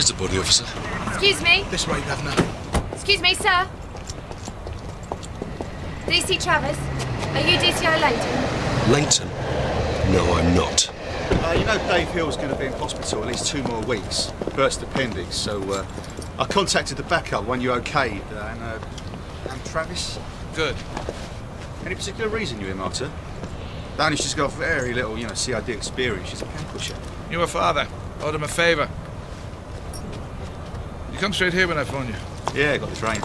Where's the body, officer? Excuse me. This way, Governor. Excuse me, sir. DC Travers, are you DCI Langton? Langton? No, I'm not. You know Dave Hill's going to be in hospital at least 2 more weeks. Burst appendix, so I contacted the backup, one you okayed, and Travis. Good. Any particular reason you're here, Marta? She's got very little, CID experience. She's a pen pusher. You a father. Owed him a favour. You come straight here when I phone you. Yeah, got the train.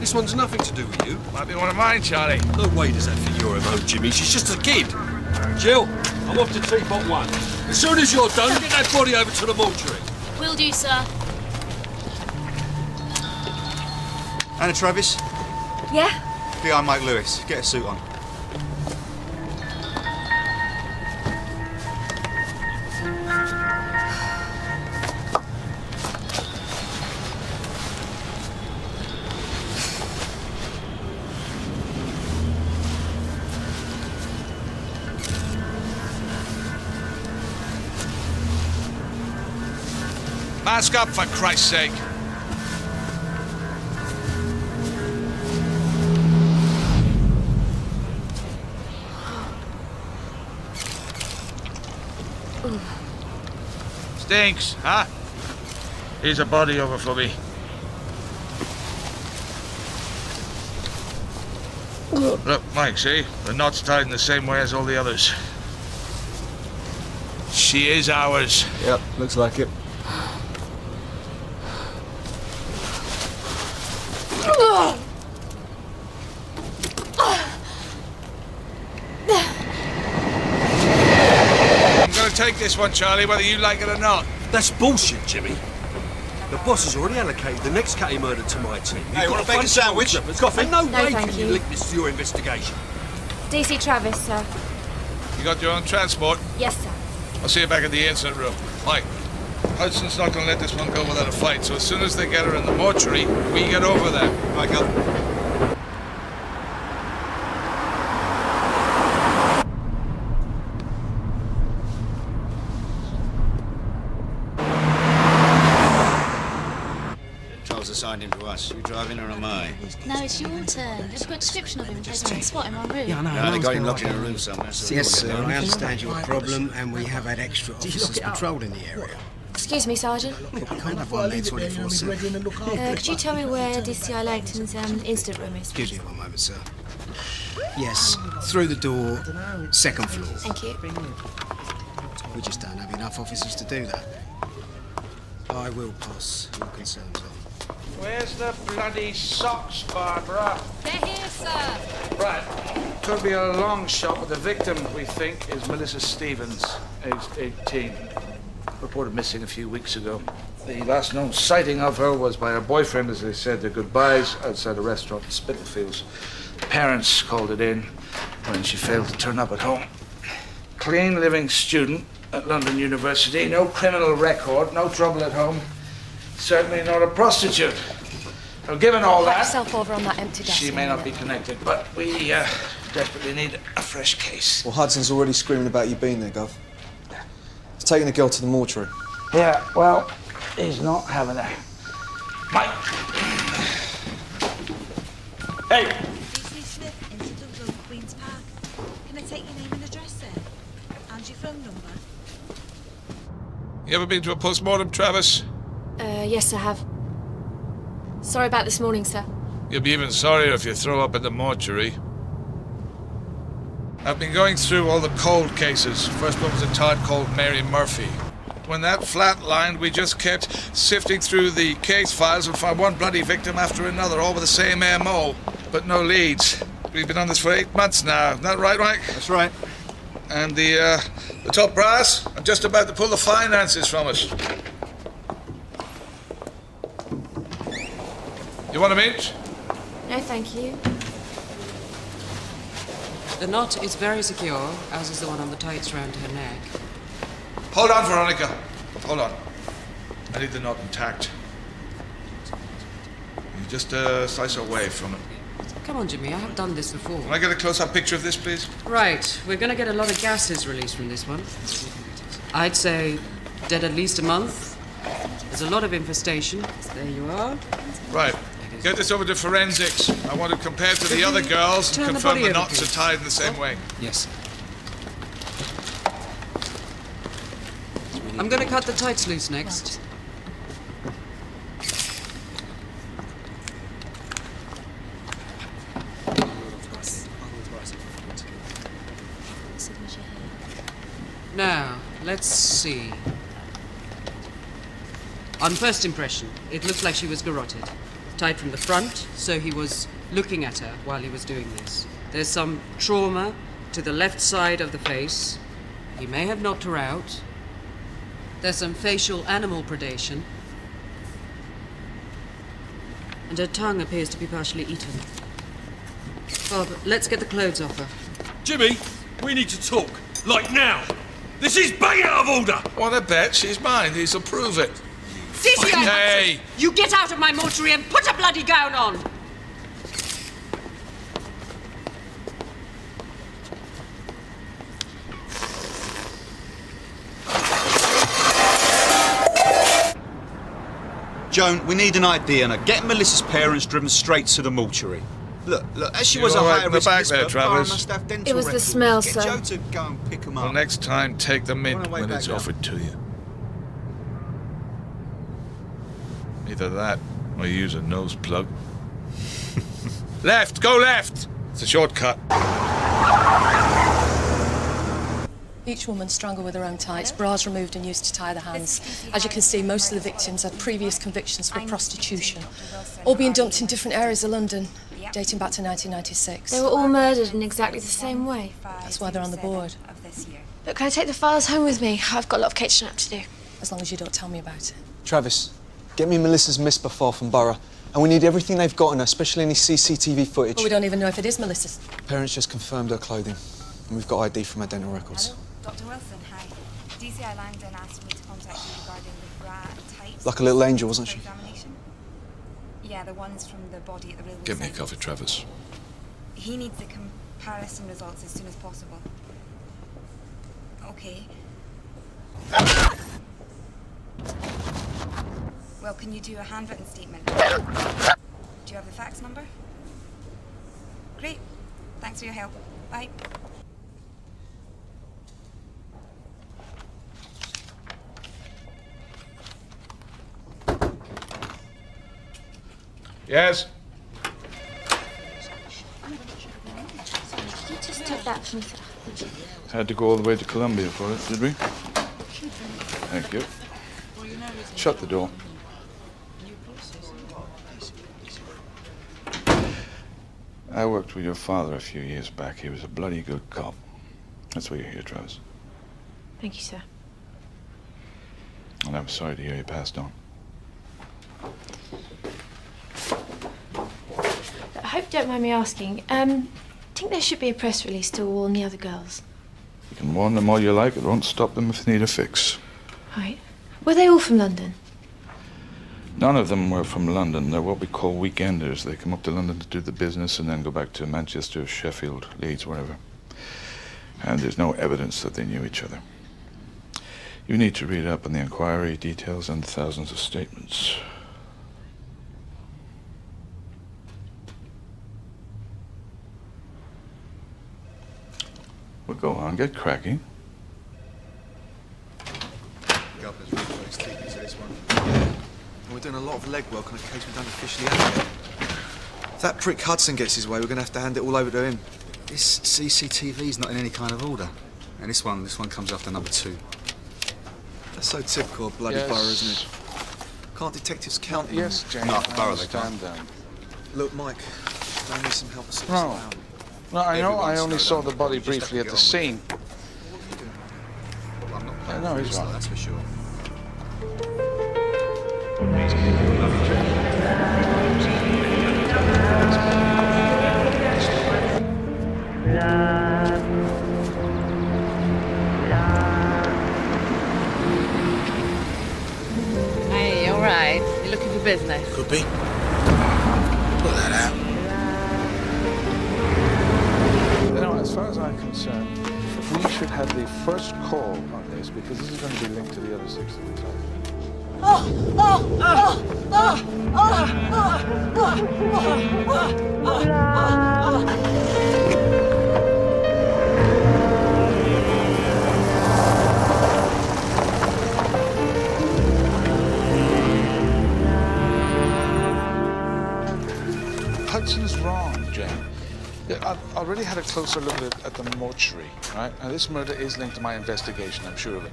This one's nothing to do with you. Might be one of mine, Charlie. No way does that fit your MO, Jimmy. She's just a kid. Jill, I'm off to Teapot 1. As soon as you're done, get that body over to the mortuary. Will do, sir. Anna Travis, Yeah? I'm Mike Lewis. Get a suit on. Mask up, for Christ's sake. Stinks, huh? Here's a body over for me. Look, Mike, see? The knot's tied in the same way as all the others. She is ours. Yep, looks like it. I'm gonna take this one, Charlie, whether you like it or not. That's bullshit, Jimmy. The boss has already allocated the next Catty murder to my team. Hey, want a bacon sandwich? Coffee? No way thank can you you. link this to your investigation. DC Travers, sir. You got your own transport? Yes, sir. I'll see you back at the incident room. Mike, Hudson's not gonna let this one go without a fight, so as soon as they get her in the mortuary, we get over there. Right, go. Charles assigned him to us. You driving or am I? No, it's your turn. I've got a description of him in case I can spot him en route. Yeah, I know. No, they got him locked in a room somewhere. So Yes, sir. I understand your problem, and we have had extra officers patrolling the area. Excuse me, Sergeant. We can't have one there 24/7. Could you tell me where DCI Langton's incident room is? Excuse me one moment, sir. Yes, through the door, second floor. Thank you. We just don't have enough officers to do that. I will pass your concerns on. Where's the bloody socks, Barbara? They're here, sir. Right. Could be a long shot, but the victim, we think, is Melissa Stevens, aged 18. Reported missing a few weeks ago. The last known sighting of her was by her boyfriend as they said their goodbyes outside a restaurant in Spitalfields. Parents called it in when she failed to turn up at home. Clean living student at London University, no criminal record, no trouble at home. Certainly not a prostitute. Now, given all Pat that, yourself over on that empty desk. she may not be connected, but we desperately need a fresh case. Well, Hudson's already screaming about you being there, Gov. He's taking the girl to the mortuary. Yeah, well, he's not having her. Mike! Hey! DC Smith, Incident Room, Queen's Park. Can I take your name and address, sir? And your phone number? You ever been to a post-mortem, Travis? Yes, I have. Sorry about this morning, sir. You'll be even sorrier if you throw up in the mortuary. I've been going through all the cold cases. First one was a tart called Mary Murphy. When that flatlined, we just kept sifting through the case files and found one bloody victim after another, all with the same MO, but no leads. We've been on this for 8 months now. Isn't that right, Mike? That's right. And the top brass are just about to pull the finances from us. You want a mince? No, thank you. The knot is very secure, as is the one on the tights round her neck. Hold on, Veronica. Hold on. I need the knot intact. You just slice away from it. Come on, Jimmy, I have done this before. Can I get a close-up picture of this, please? Right, we're going to get a lot of gases released from this one. I'd say dead at least a month. There's a lot of infestation. There you are. Right. Get this over to forensics. I want to compare to the other girls and confirm the knots are tied in the same way. Yes. I'm going to cut the tights loose next. Now, let's see. On first impression, it looks like she was garroted. Tied from the front, so he was looking at her while he was doing this. There's some trauma to the left side of the face. He may have knocked her out. There's some facial animal predation. And her tongue appears to be partially eaten. Bob, let's get the clothes off her. Jimmy, we need to talk. Like now. This is bang out of order. Want a bet? She's mine. This'll prove it. Hey! You get out of my mortuary and put a bloody gown on! Joan, we need an ID on her. Get Melissa's parents driven straight to the mortuary. Look, as she You was a all right higher in the risk back there, visitor, Borough Travers? must have dental It was the records. smell, Get sir. Joe to go and pick them up. Well, next time, take the mint On our way when back it's now. offered to you. Either that, or use a nose plug. Left! Go left! It's a shortcut. Each woman strangled with her own tights, bras removed and used to tie the hands. As you can see, most of the victims had previous convictions for prostitution, all being dumped in different areas of London, dating back to 1996. They were all murdered in exactly the same way. That's why they're on the board. Look, can I take the files home with me? I've got a lot of catching up to do. As long as you don't tell me about it. Travis, get me Melissa's MISPA file from Borough. And we need everything they've got on her, especially any CCTV footage. Well, we don't even know if it is Melissa's. Parents just confirmed her clothing. And we've got ID from her dental records. Dr. Wilson, hi. DCI Langdon asked me to contact you regarding the bra and tights. Like a little angel, wasn't she? Examination. Yeah, the ones from the body at the railway Get me a site. coffee, Travis. He needs the comparison results as soon as possible. Okay. Well, can you do a handwritten statement? Do you have the fax number? Great. Thanks for your help. Bye. Yes? You just take that from me. Had to go all the way to Columbia for it, did we? Thank you. Shut the door. I worked with your father a few years back. He was a bloody good cop. That's why you're here, Travis. Thank you, sir. And I'm sorry to hear you passed on. I hope you don't mind me asking. I think there should be a press release to warn the other girls. You can warn them all you like. It won't stop them if they need a fix. Right. Were they all from London? None of them were from London. They're what we call weekenders. They come up to London to do the business and then go back to Manchester, Sheffield, Leeds, wherever. And there's no evidence that they knew each other. You need to read up on the inquiry details and thousands of statements. Well, go on, get cracking. Governor's really got his teeth into this one. And we're doing a lot of legwork on a case we don't officially have yet. If that prick Hudson gets his way, we're going to have to hand it all over to him. This CCTV's not in any kind of order. And this one comes after number 2. That's so typical of bloody Yes. Borough, isn't it? Can't detectives count them? Yes, James. No, Borough, they can't. Stand down. Look, Mike, I need some help to sort this No. out. No, I know. I Everyone's only snowed saw under. the body You just have briefly to at get the on with scene. it. What are you doing? Well, I'm not playing No, for he's this, right. that's for sure. be. Put that out. You know, as far as I'm concerned, we should have the first call on this because this is going to be linked to the other 6 that we talked Hudson's wrong, Jane. I already had a closer look at the mortuary, right? Now, this murder is linked to my investigation, I'm sure of it.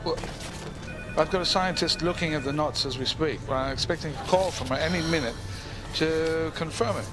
Well, I've got a scientist looking at the knots as we speak. Well, I'm expecting a call from her any minute to confirm it.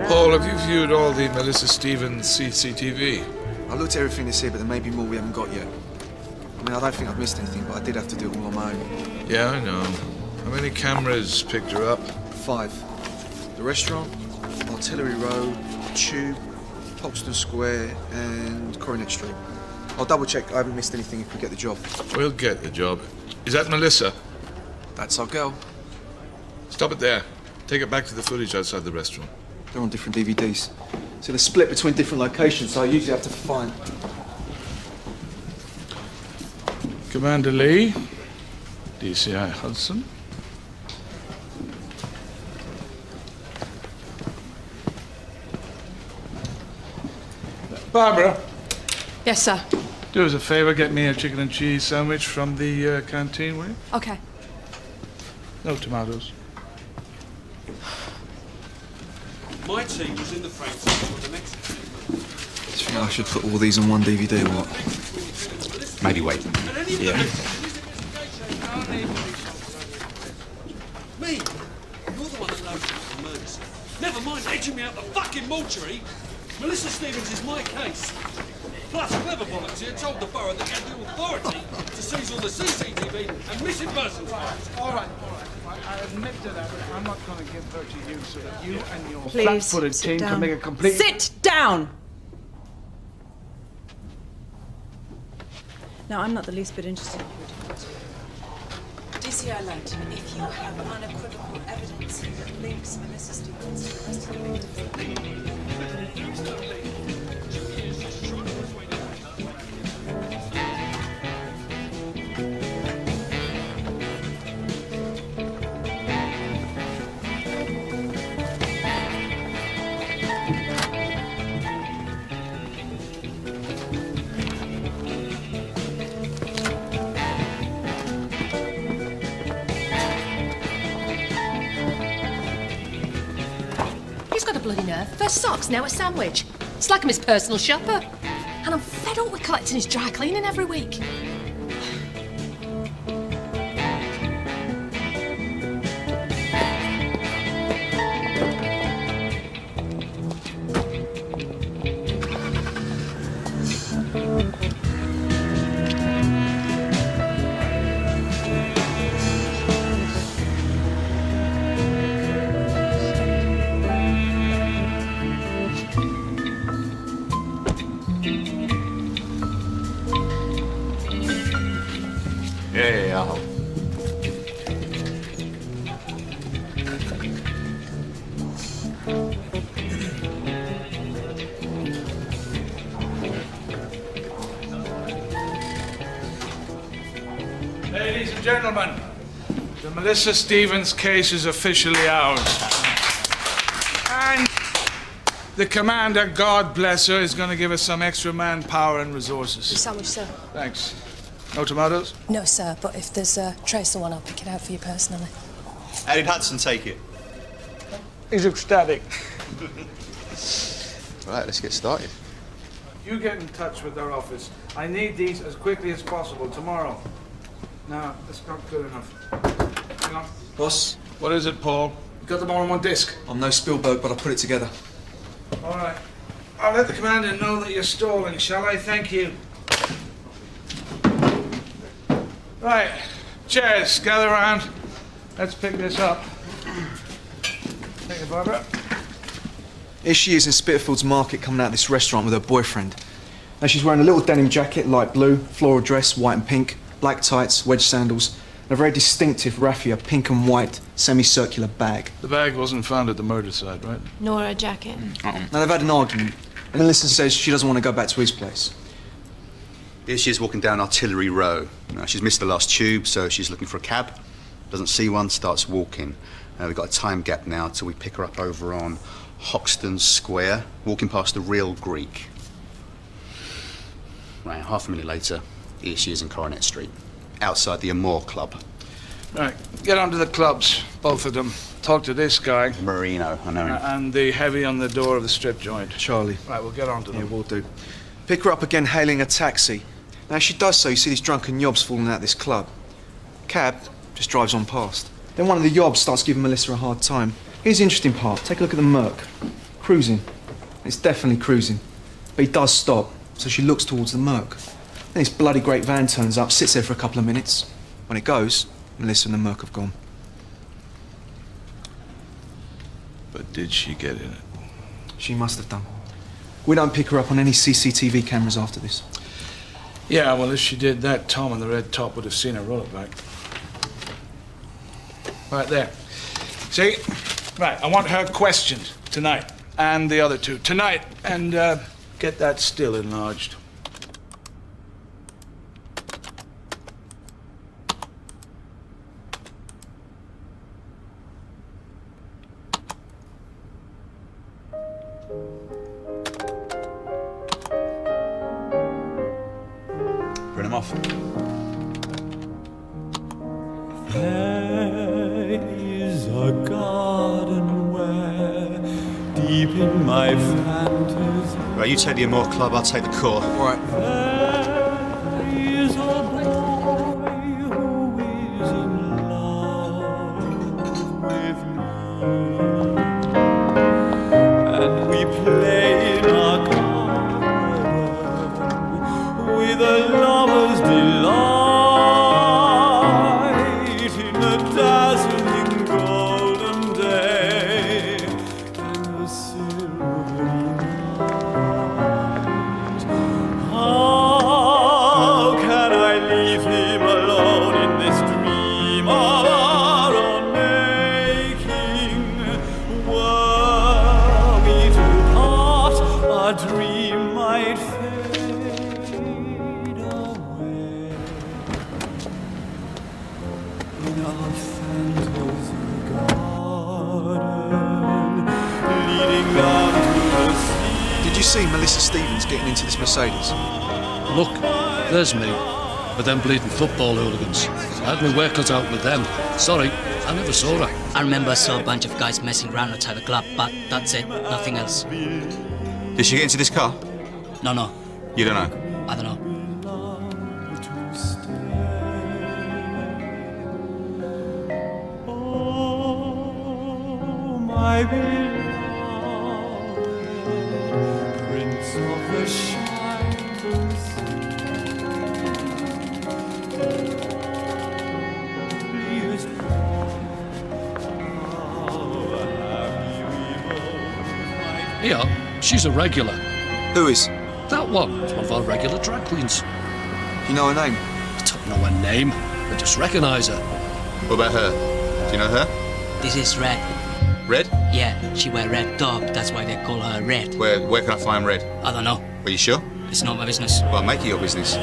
Paul, have you viewed all the Melissa Stevens CCTV? I looked at everything this year, but there may be more we haven't got yet. I mean, I don't think I've missed anything, but I did have to do it all on my own. Yeah, I know. How many cameras picked her up? 5. The restaurant, Artillery Row, Tube, Hoxton Square, and Coronet Street. I'll double check I haven't missed anything if we get the job. We'll get the job. Is that Melissa? That's our girl. Stop it there. Take it back to the footage outside the restaurant. They're on different DVDs. So they're split between different locations, so I usually have to find. Commander Lee, DCI Hudson. Barbara. Yes, sir. Do us a favor, get me a chicken and cheese sandwich from the canteen, will you? Okay. No tomatoes. My team was in the Frankfurt for the next. Do you think I should put all these on one DVD or what? Maybe wait. Yeah. Me? You're the one that knows about the murder scene. Never mind edging me out the fucking mortuary. Melissa Stevens is my case. Plus, clever bollocks here told the borough that they had the authority to seize all the CCTV and missing persons files. All right. I admit to that, but I'm not going to give her to you so that you and your Please, flat-footed sit team down. can make a complete... Sit down! Now, I'm not the least bit interested in your defense. DCI Langton, if you have unequivocal evidence that links Melissa Stevens to the rest of the victims... He's got a bloody nerve. First socks, now a sandwich. It's like I'm his personal shopper. And I'm fed up with collecting his dry cleaning every week. Yeah, I'll... Ladies and gentlemen, the Melissa Stevens case is officially ours. And the commander, God bless her, is going to give us some extra manpower and resources. Sandwich, sir. Thanks. No tomatoes? No, sir, but if there's a trace of one, I'll pick it out for you personally. How did Hudson take it? He's ecstatic. Right, let's get started. You get in touch with their office. I need these as quickly as possible tomorrow. No, that's not good enough. Hang on. Boss? What is it, Paul? Got them all on one disc? I'm no Spielberg, but I put it together. All right. I'll let the commander know that you're stalling, shall I? Thank you. Right. Chairs, gather around. Let's pick this up. Thank you, Barbara. Here she is in Spitalfields Market coming out of this restaurant with her boyfriend. Now she's wearing a little denim jacket, light blue, floral dress, white and pink, black tights, wedge sandals, and a very distinctive raffia, pink and white, semicircular bag. The bag wasn't found at the murder site, right? Nor a jacket. Now they've had an argument, and Melissa says she doesn't want to go back to his place. Here she is walking down Artillery Row. Now, she's missed the last tube, so she's looking for a cab. Doesn't see one, starts walking. We've got a time gap now till we pick her up over on Hoxton Square, walking past the Real Greek. Right, half a minute later, here she is in Coronet Street, outside the Amour Club. Right, get onto the clubs, both of them. Talk to this guy. Marino, I know him. And the heavy on the door of the strip joint. Charlie. Right, we'll get onto them. Yeah, we'll do. Pick her up again, hailing a taxi. Now, as she does so, you see these drunken yobs falling out this club. Cab just drives on past. Then one of the yobs starts giving Melissa a hard time. Here's the interesting part. Take a look at the Merc. Cruising. It's definitely cruising. But he does stop, so she looks towards the Merc. Then this bloody great van turns up, sits there for a couple of minutes. When it goes, Melissa and the Merc have gone. But did she get in it? She must have done. We don't pick her up on any CCTV cameras after this. Yeah, well, if she did that, Tom in the red top would have seen her roll it back. Right there. See? Right, I want her questioned tonight. And the other two. Tonight. And get that still enlarged. Print him off. There is a garden where, deep in my fantasy, Right, you take the Amour Club, I'll take the Court. All right. there is a boy who is in love with me, and we play in our garden with a lover's delight in a dazzling golden day and the silvery night. How can I leave him alone in this dream of our own making? Were we to part, our dream might fade away in our fantasy garden, leading down to the sea. Did you see Melissa Stevens getting into this Mercedes? Look, there's me, with them bleeding football hooligans. I had my work cut out with them. Sorry, I never saw her. I remember I saw a bunch of guys messing around outside the club, but that's it, nothing else. Did she get into this car? No, You don't know? I don't know. Oh, my beloved Prince of the Shining Sea, please, how happy we both might. Yeah, she's a regular. Who is? That one. It's one of our regular drag queens. You know her name? I don't know her name. I just recognise her. What about her? Do you know her? This is Red. Red? Yeah, she wear red top, that's why they call her Red. Where can I find Red? I don't know. Are you sure? It's not my business. Well, make it your business.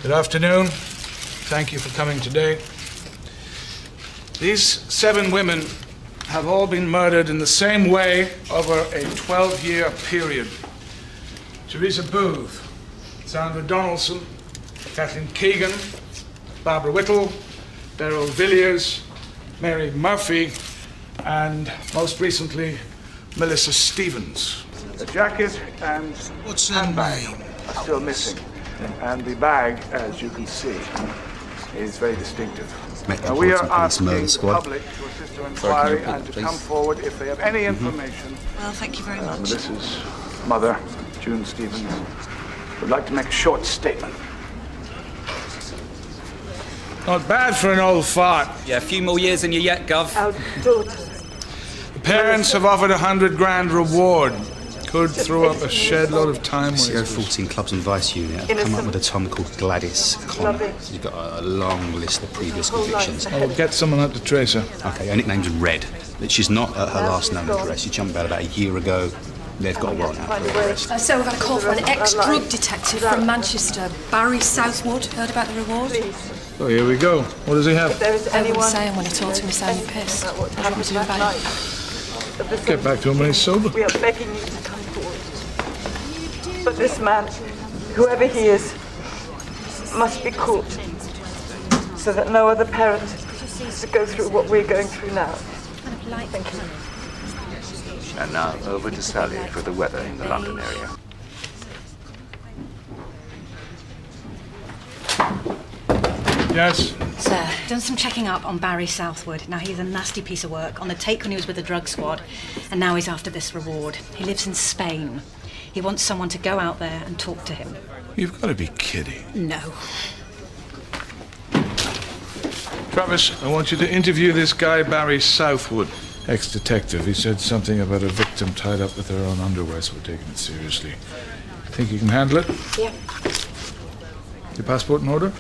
Good afternoon. Thank you for coming today. These 7 women have all been murdered in the same way over a 12-year period. Teresa Booth, Sandra Donaldson, Kathleen Keegan, Barbara Whittle, Beryl Villiers, Mary Murphy, and most recently, Melissa Stevens. The jacket and handbag are still missing, and the bag, as you can see, is very distinctive. We are asking the public to assist our inquiry and to come forward if they have any information. Well, thank you very much. Melissa's mother, June Stevens, would like to make a short statement. Not bad for an old fart. Yeah, a few more years than you yet, Gov. Our daughter. The parents have offered $100 grand reward. Could throw up a shed load of time wasters. CO14 Clubs and Vice Unit have come up with a Tom called Gladys Connor. She's got a long list of previous convictions. I will get someone up to trace her. Okay, her nickname's Red. She's not at her last known address. She jumped out about a year ago. They've got a warrant out for her arrest. So we've had a call from an ex-drug detective from Manchester, Barry Southwood. Heard about the reward? Oh, here we go. What does he have? I wouldn't say him when he talked to me, sounding pissed. What do you want me to do about it? Get back to him when he's sober. We are begging you to come forward. But this man, whoever he is, must be caught so that no other parent has to go through what we're going through now. Thank you. And now over to Sally for the weather in the London area. Yes? Sir, done some checking up on Barry Southwood. Now, he's a nasty piece of work. On the take when he was with the drug squad, and now he's after this reward. He lives in Spain. He wants someone to go out there and talk to him. You've got to be kidding. No. Travis, I want you to interview this guy, Barry Southwood, ex-detective. He said something about a victim tied up with her own underwear, so we're taking it seriously. Think you can handle it? Yeah. Your passport in order?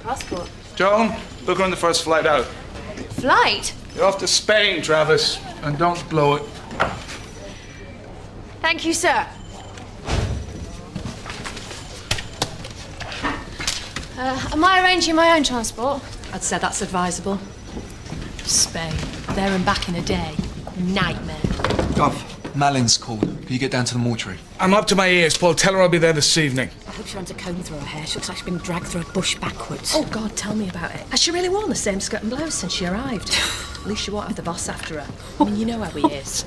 Passport? Joan, book her on the first flight out. Flight? You're off to Spain, Travis, and don't blow it. Thank you, sir. Am I arranging my own transport? I'd say that's advisable. Spain, there and back in a day. Nightmare. Gov, Malin's called. Can you get down to the mortuary? I'm up to my ears, Paul. Tell her I'll be there this evening. I hope she runs a comb through her hair. She looks like she's been dragged through a bush backwards. Oh, God, tell me about it. Has she really worn the same skirt and blouse since she arrived? At least she won't have the boss after her. I mean, you know how he is.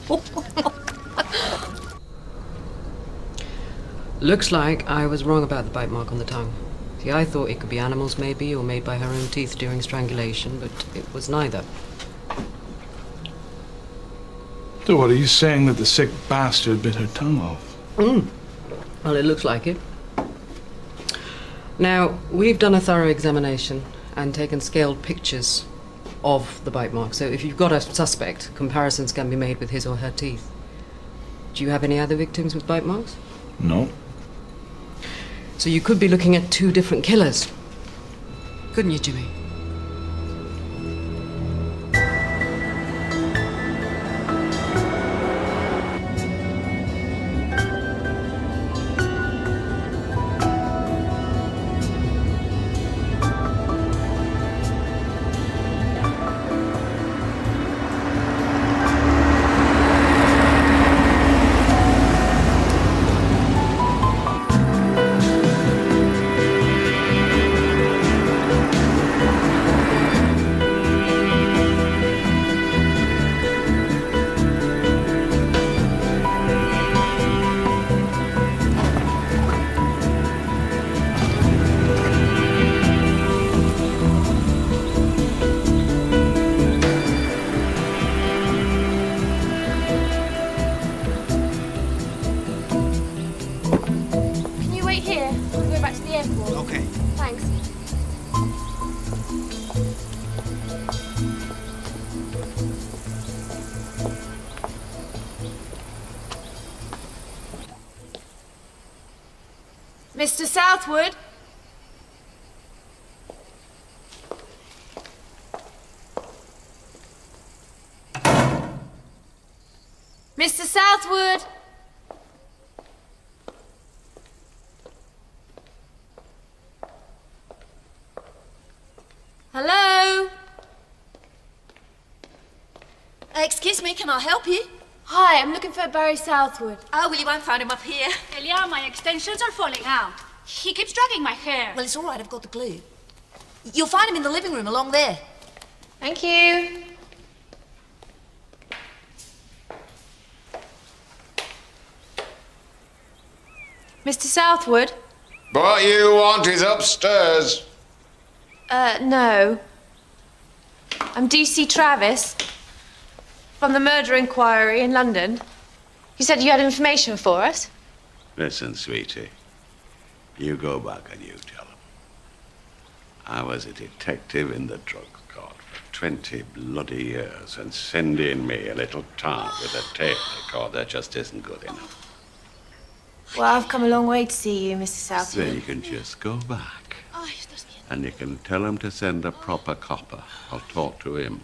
Looks like I was wrong about the bite mark on the tongue. See, I thought it could be animals maybe, or made by her own teeth during strangulation, but it was neither. So what, are you saying that the sick bastard bit her tongue off? Well, it looks like it. Now, we've done a thorough examination and taken scaled pictures of the bite mark, so if you've got a suspect, comparisons can be made with his or her teeth. Do you have any other victims with bite marks? No. So you could be looking at 2 different killers. Couldn't you, Jimmy? Mr. Southwood? Mr. Southwood? can I help you? Hi, I'm looking for Barry Southwood. Oh, well, you won't find him up here. Elia, my extensions are falling out. He keeps dragging my hair. Well, it's all right, I've got the glue. You'll find him in the living room along there. Thank you. Mr. Southwood? What you want is upstairs. No. I'm DC Travis from the murder inquiry in London. You said you had information for us? Listen, sweetie. You go back and you tell him. I was a detective in the drug court for 20 bloody years, and sending me a little tart with a tape recorder just isn't good enough. Well, I've come a long way to see you, Mr. Southwood. So you can just go back, and you can tell him to send a proper copper. I'll talk to him.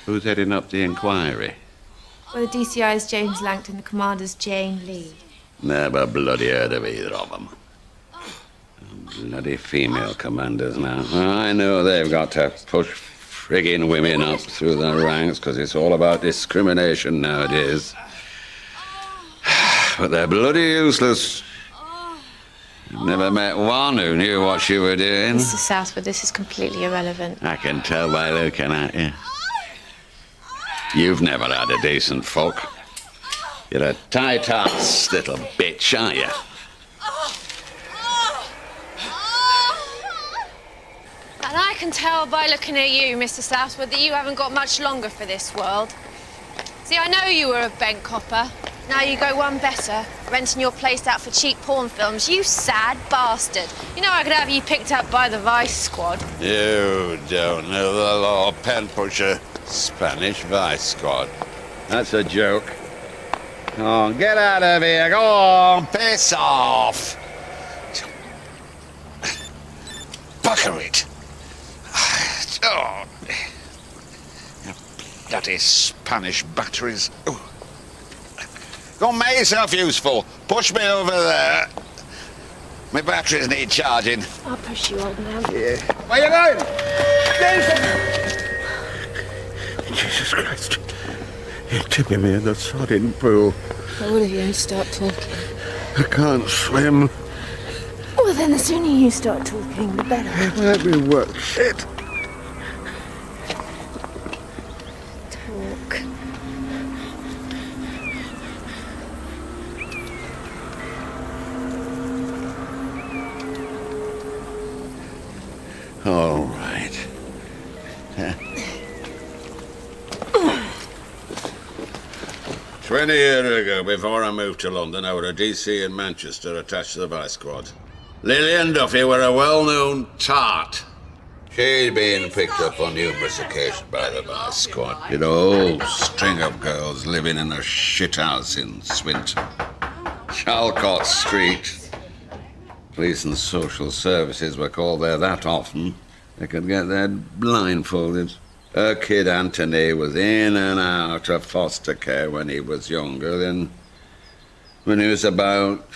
Who's heading up the inquiry? Well, the DCI is James Langton, the commander's Jane Lee. Never bloody heard of either of them. Bloody female commanders now. I know they've got to push friggin' women up through the ranks because it's all about discrimination nowadays. But they're bloody useless. I've never met one who knew what you were doing. Mr. Southwood, this is completely irrelevant. I can tell by looking at you. You've never had a decent fuck. You're a tight-ass little bitch, aren't you? And I can tell by looking at you, Mr. Southwood, that you haven't got much longer for this world. See, I know you were a bent copper. Now you go one better, renting your place out for cheap porn films. You sad bastard. You know I could have you picked up by the Vice Squad. You don't know the law, pen pusher. Spanish Vice Squad. That's a joke. Come on, get out of here. Go on, piss off. Bugger it. Oh. Bloody Spanish batteries. Ooh. Go on, make yourself useful. Push me over there. My batteries need charging. I'll push you, old man. Yeah. Where you going? Jesus Christ. You're tipping me in the sodding pool. I would if you don't start talking. I can't swim. Well, then the sooner you start talking, the better. It might be worth shit. Talk. All right. 20 years ago, before I moved to London, I were a DC in Manchester attached to the Vice Squad. Lillian Duffy were a well-known tart. She'd been picked up on numerous occasions by the Vice Squad. You know, a whole string of girls living in a shithouse in Swinton. Chalcott Street. Police and social services were called there that often they could get there blindfolded. Her kid Anthony was in and out of foster care when he was younger. Then, when he was about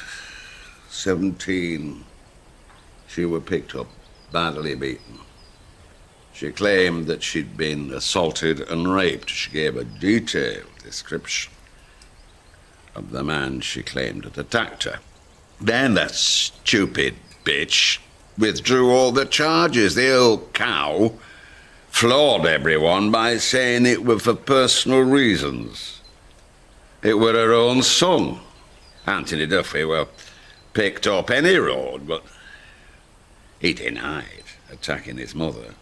17, she was picked up, badly beaten. She claimed that she'd been assaulted and raped. She gave a detailed description of the man she claimed had attacked her. Then that stupid bitch withdrew all the charges. The old cow floored everyone by saying it were for personal reasons. It were her own son. Anthony Duffy were picked up any road, but he denied attacking his mother.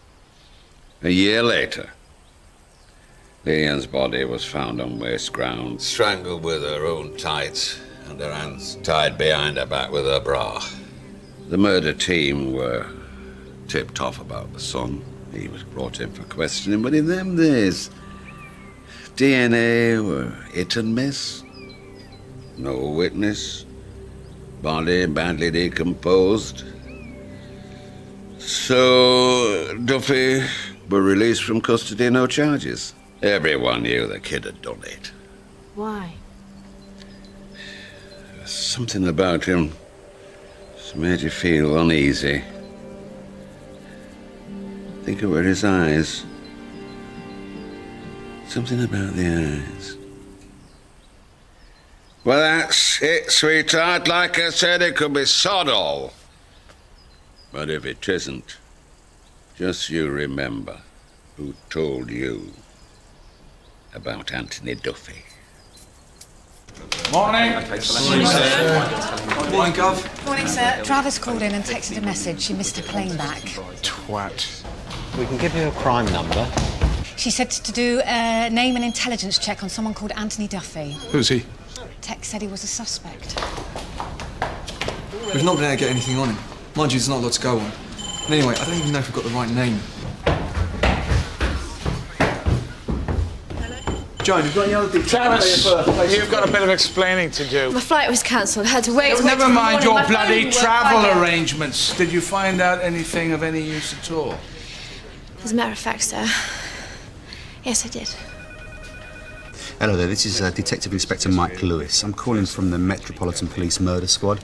A year later, Lillian's body was found on waste ground, strangled with her own tights and her hands tied behind her back with her bra. The murder team were tipped off about the son. He was brought in for questioning, but in them days, DNA were hit and miss. No witness. Body badly decomposed. So Duffy were released from custody, no charges. Everyone knew the kid had done it. Why? Something about him just made you feel uneasy. I think it were his eyes. Something about the eyes. Well, that's it, sweetheart. Like I said, it could be sod all. But if it isn't, just you remember who told you about Anthony Duffy. Morning. Morning, sir. Morning, Gov. Morning, sir. Travis called in and texted a message. She missed her plane back. Twat. We can give you a crime number. She said to do a name and intelligence check on someone called Anthony Duffy. Who's he? Tex said he was a suspect. We've not been able to get anything on him. Mind you, there's not a lot to go on. And anyway, I don't even know if we've got the right name. Joan, you've got any other details? Travis, you've got a bit of explaining to do. My flight was cancelled. I had to wait. Never mind your bloody travel arrangements. Did you find out anything of any use at all? As a matter of fact, sir, yes, I did. Hello there, this is Detective Inspector Mike Lewis. I'm calling from the Metropolitan Police Murder Squad.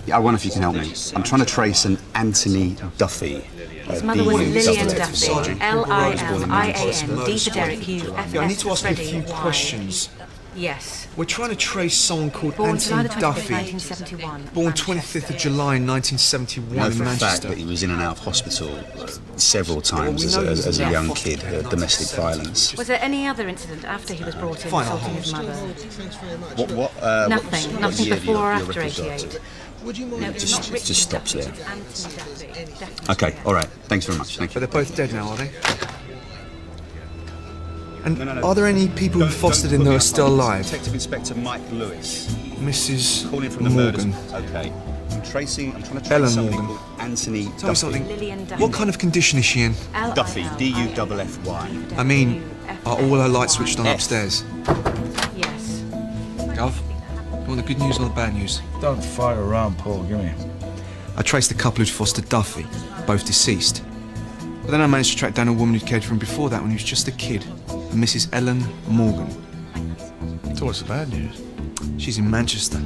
Yeah, I wonder if you can help me. I'm trying to trace an Anthony Duffy. His mother was Lillian Duffy. L-I-L-I-A-N. D for Derek, U, F, Yeah, I need to F, ask you a Freddie, few Y. questions. Yes. We're trying to trace someone called Born July Anthony the 25th, Duffy. 1971. Born 25th of July, 1971 I know in for a fact Manchester. that he was in and out of hospital several times as a young kid, domestic violence. Was there any other incident after he was brought in assaulting his mother? Nothing. Nothing before or after 88. No, It just stops there. Okay, all right. Thanks very much. Thank you. But they're both dead now, are they? And are there any people who fostered him that are still alive? Detective Inspector Mike Lewis. Mrs. Calling from the Morgan. murders. Okay. I'm trying to trace Ellen something Morgan. called Anthony Tell me Duffy. something. What kind of condition is she in? Duffy. D-U-F-F-Y. I mean, are all her lights switched on upstairs? Yes. Gov, you want the good news or the bad news? Don't fire around, Paul. Give me. I traced the couple who'd fostered Duffy, both deceased. But then I managed to track down a woman who'd cared for him before that when he was just a kid, a Mrs. Ellen Morgan. So what's the bad news? She's in Manchester.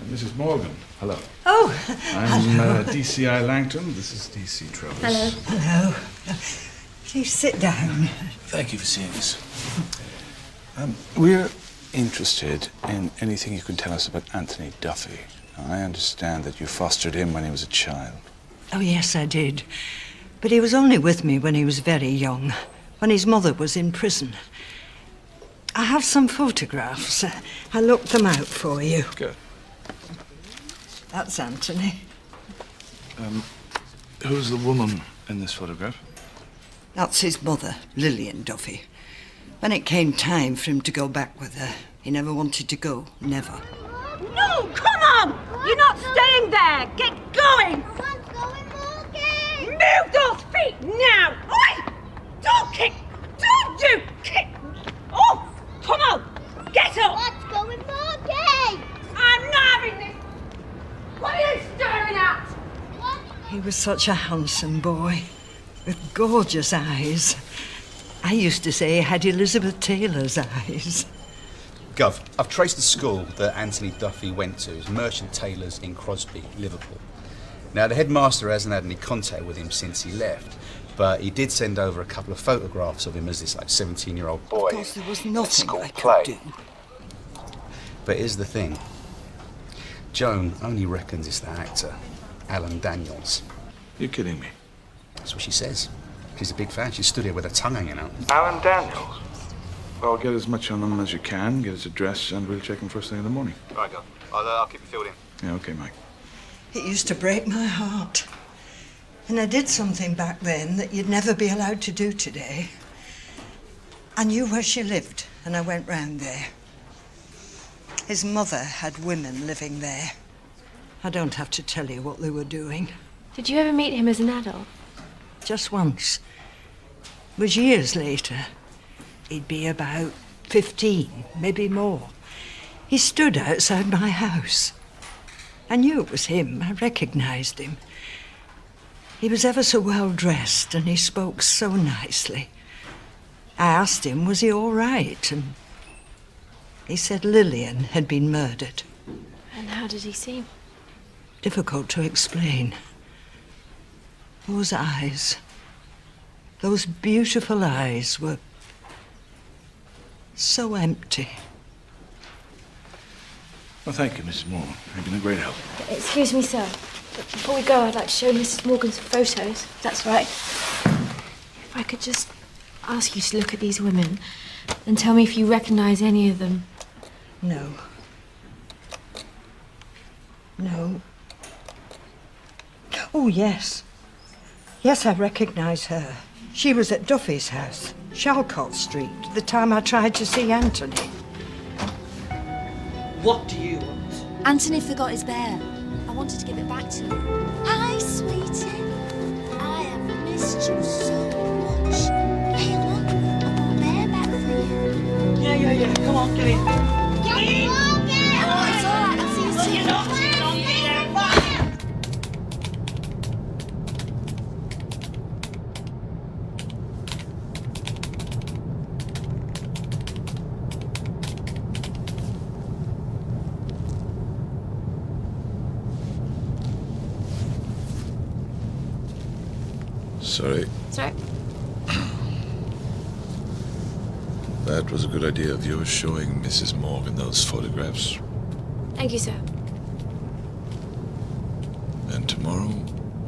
Mrs. Morgan, hello. Oh, I'm DCI Langton. This is DC Travis. hello. Hello. Please sit down. Thank you for seeing us. We're interested in anything you can tell us about Anthony Duffy. I understand that you fostered him when he was a child. Oh, yes, I did. But he was only with me when he was very young, when his mother was in prison. I have some photographs. I looked them out for you. Good. That's Anthony. Who's the woman in this photograph? That's his mother, Lillian Duffy. When it came time for him to go back with her, he never wanted to go. Never. No, come on! You're not staying there! Get going! Move those feet now! Oi! Don't kick! Don't you kick! Oh! Come on! Get up! What's going on, Morgan? I'm not having this! What are you staring at? He was such a handsome boy, with gorgeous eyes. I used to say he had Elizabeth Taylor's eyes. Gov, I've traced the school that Anthony Duffy went to. It's Merchant Taylor's in Crosby, Liverpool. Now, the headmaster hasn't had any contact with him since he left, but he did send over a couple of photographs of him as this 17-year-old boy. Of course, there was nothing I could do. But here's the thing. Joan only reckons it's the actor, Alan Daniels. You're kidding me. That's what she says. She's a big fan. She stood here with her tongue hanging out. Alan Daniels? Well, get as much on him as you can, get his address, and we'll check him first thing in the morning. All right, Gov. I'll keep you filled in. Yeah, okay, Mike. It used to break my heart. And I did something back then that you'd never be allowed to do today. I knew where she lived, and I went round there. His mother had women living there. I don't have to tell you what they were doing. Did you ever meet him as an adult? Just once. It was years later. He'd be about 15, maybe more. He stood outside my house. I knew it was him. I recognised him. He was ever so well dressed and he spoke so nicely. I asked him, was he all right? And he said Lillian had been murdered. And how did he seem? Difficult to explain. Those eyes, those beautiful eyes were so empty. Well, thank you, Mrs. Moore. You've been a great help. Excuse me, sir. But before we go, I'd like to show Mrs. Morgan some photos, if that's right. If I could just ask you to look at these women and tell me if you recognise any of them. No. No. Oh, yes. Yes, I recognise her. She was at Duffy's house, Shalcott Street, the time I tried to see Anthony. What do you want? Anthony forgot his bear. I wanted to give it back to him. Hi, sweetie. I have missed you so much. Hey, look, I brought a bear back for you. Yeah. Come on, get in. Get in! Oh, it's all right. I'll see you soon. You're not on there. Sorry. Sorry. That was a good idea of yours showing Mrs. Morgan those photographs. Thank you, sir. And tomorrow,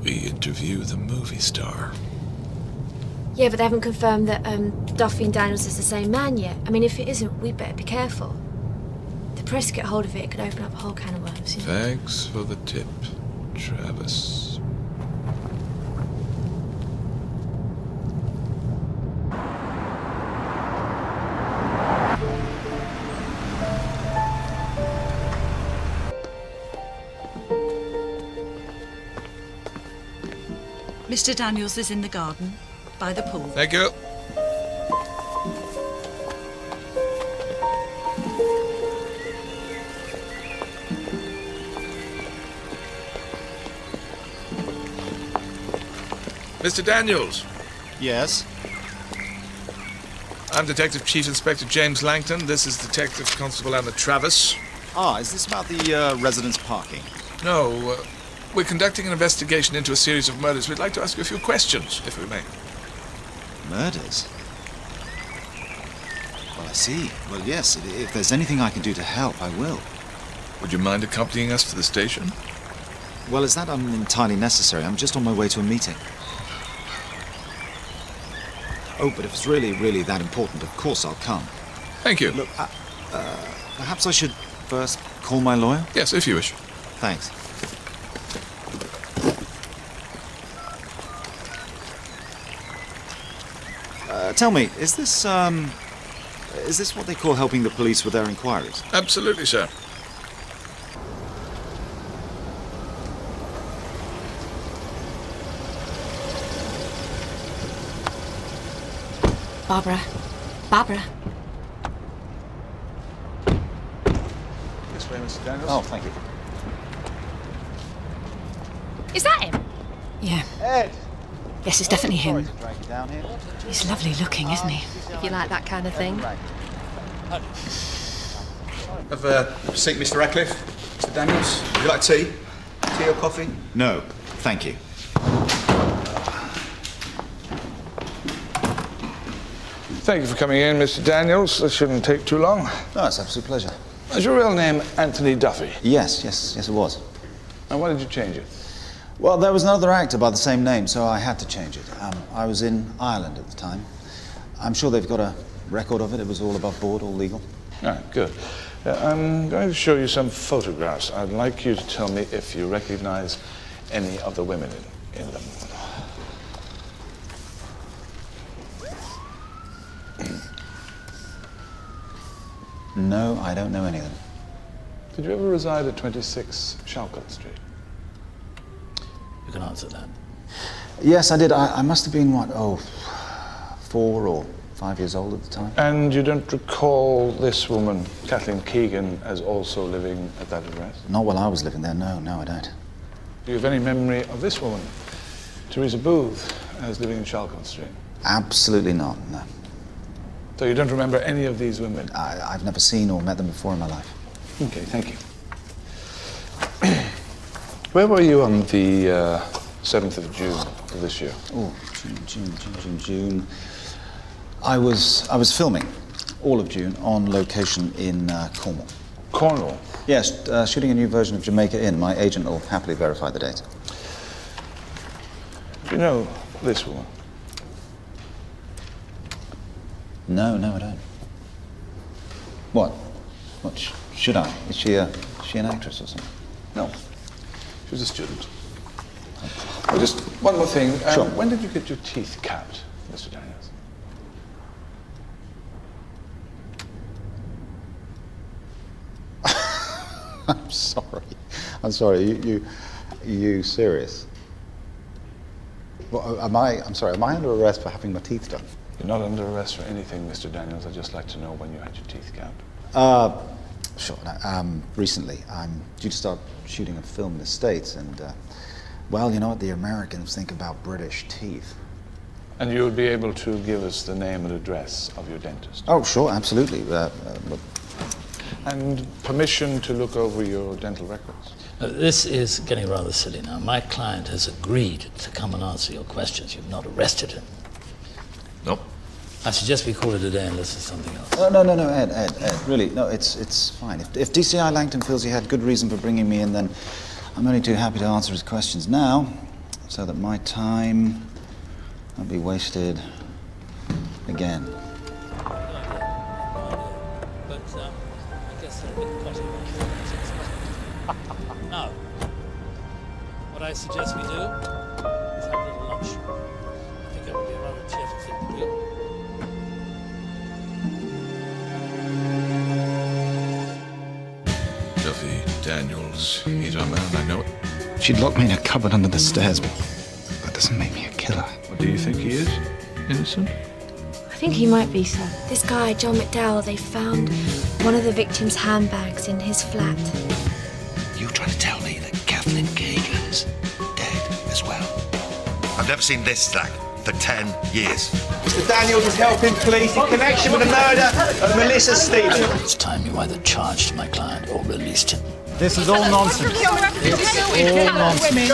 we interview the movie star. Yeah, but they haven't confirmed that Duffy and Daniels is the same man yet. I mean, if it isn't, we'd better be careful. If the press get hold of it, it could open up a whole can of worms. You know? Thanks for the tip, Travis. Mr. Daniels is in the garden, by the pool. Thank you. Mr. Daniels. Yes? I'm Detective Chief Inspector James Langton. This is Detective Constable Anna Travis. Ah, is this about the residence parking? No, we're conducting an investigation into a series of murders. We'd like to ask you a few questions, if we may. Murders? Well, I see. Well, yes, if there's anything I can do to help, I will. Would you mind accompanying us to the station? Well, is that entirely necessary? I'm just on my way to a meeting. Oh, but if it's really that important, of course I'll come. Thank you. Look, perhaps I should first call my lawyer? Yes, if you wish. Thanks. Tell me, is this what they call helping the police with their inquiries? Absolutely, sir. Barbara. Barbara. This way, Mr. Daniels. Oh, thank you. Is that him? Yeah. Ed! Yes, it's definitely him. Drag you down here. He's lovely looking, isn't he? If you like that kind of thing. Have a seat, Mr. Radcliffe. Mr. Daniels, would you like tea? Tea or coffee? No, thank you. Thank you for coming in, Mr. Daniels. This shouldn't take too long. No, it's an absolute pleasure. Is your real name Anthony Duffy? Yes, it was. And why did you change it? Well, there was another actor by the same name, so I had to change it. I was in Ireland at the time. I'm sure they've got a record of it. It was all above board, all legal. Ah, good. I'm going to show you some photographs. I'd like you to tell me if you recognize any of the women in them. No, I don't know any of them. Did you ever reside at 26 Shalcott Street? You can answer that. Yes, I did. I must have been, 4 or 5 years old at the time. And you don't recall this woman, Kathleen Keegan, as also living at that address? Not while I was living there, no, I don't. Do you have any memory of this woman, Teresa Booth, as living in Shalcott Street? Absolutely not, no. So you don't remember any of these women? I've never seen or met them before in my life. Okay, thank you. Where were you on the 7th of June of this year? Oh, June. I was filming all of June on location in Cornwall. Cornwall? Yes, shooting a new version of Jamaica Inn. My agent will happily verify the date. Do you know this woman? No, I don't. What? Should I? Is she an actress or something? No. She was a student. Oh, just one more thing. Sure. When did you get your teeth capped, Mr. Daniels? I'm sorry. You serious? Well, am I under arrest for having my teeth done? You're not under arrest for anything, Mr. Daniels. I'd just like to know when you had your teeth capped. Sure. Recently, I'm due to start shooting a film in the States, and, well, you know what the Americans think about British teeth. And you would be able to give us the name and address of your dentist? Oh, sure, absolutely. And permission to look over your dental records? This is getting rather silly now. My client has agreed to come and answer your questions. You've not arrested him. Nope. I suggest we call it a day unless there's something else. No, Ed, really, no, it's fine. If DCI Langton feels he had good reason for bringing me in, then I'm only too happy to answer his questions now, so that my time won't be wasted again. Now, what I suggest we do is have a little lunch. I think that would be a rather cheerful thing to do. Duffy Daniels, he's our man, I know it. She'd locked me in a cupboard under the stairs, but that doesn't make me a killer. What do you think he is? Innocent? I think he might be, sir. This guy, John McDowell, they found one of the victim's handbags in his flat. You trying to tell me that Kathleen Keegan's dead as well? I've never seen this stack for 10 years. Mr. Daniels is helping police in connection with the murder of Melissa Stevens. It's time you either charged my client or released him. This is all nonsense. It's all nonsense.